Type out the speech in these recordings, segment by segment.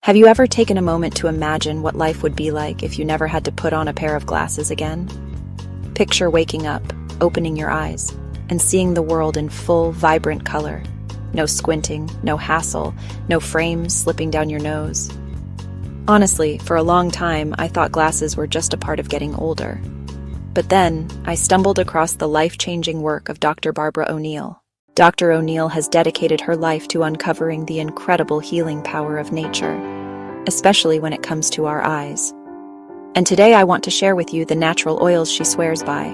Have you ever taken a moment to imagine what life would be like if you never had to put on a pair of glasses again? Picture waking up, opening your eyes, and seeing the world in full, vibrant color. No squinting, no hassle, no frames slipping down your nose. Honestly, for a long time, I thought glasses were just a part of getting older. But then, I stumbled across the life-changing work of Dr. Barbara O'Neill. Dr. O'Neill has dedicated her life to uncovering the incredible healing power of nature, especially when it comes to our eyes. And today I want to share with you the natural oils she swears by,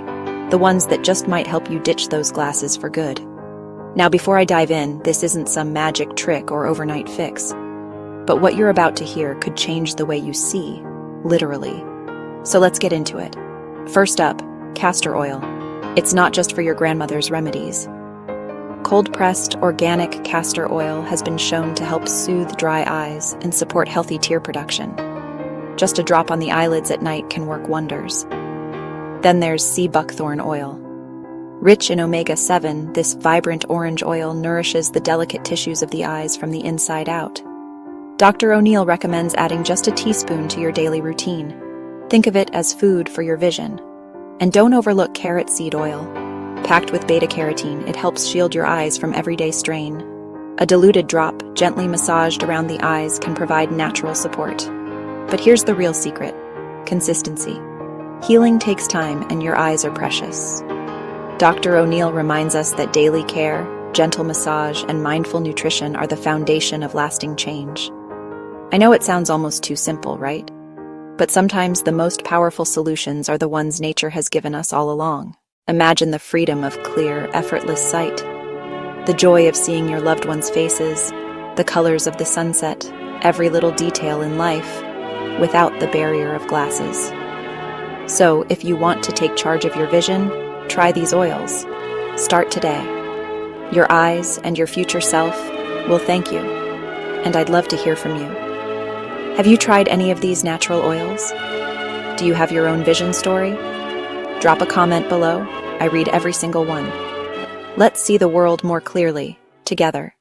the ones that just might help you ditch those glasses for good. Now, before I dive in, this isn't some magic trick or overnight fix. But what you're about to hear could change the way you see, literally. So let's get into it. First up, castor oil. It's not just for your grandmother's remedies. Cold-pressed, organic castor oil has been shown to help soothe dry eyes and support healthy tear production. Just a drop on the eyelids at night can work wonders. Then there's sea buckthorn oil. Rich in omega-7, this vibrant orange oil nourishes the delicate tissues of the eyes from the inside out. Dr. O'Neill recommends adding just a teaspoon to your daily routine. Think of it as food for your vision. And don't overlook carrot seed oil. Packed with beta-carotene, it helps shield your eyes from everyday strain. A diluted drop, gently massaged around the eyes, can provide natural support. But here's the real secret: consistency. Healing takes time, and your eyes are precious. Dr. O'Neill reminds us that daily care, gentle massage, and mindful nutrition are the foundation of lasting change. I know it sounds almost too simple, right? But sometimes the most powerful solutions are the ones nature has given us all along. Imagine the freedom of clear, effortless sight, the joy of seeing your loved ones' faces, the colors of the sunset, every little detail in life, without the barrier of glasses. So, if you want to take charge of your vision, try these oils. Start today. Your eyes and your future self will thank you, and I'd love to hear from you. Have you tried any of these natural oils? Do you have your own vision story? Drop a comment below. I read every single one. Let's see the world more clearly, together.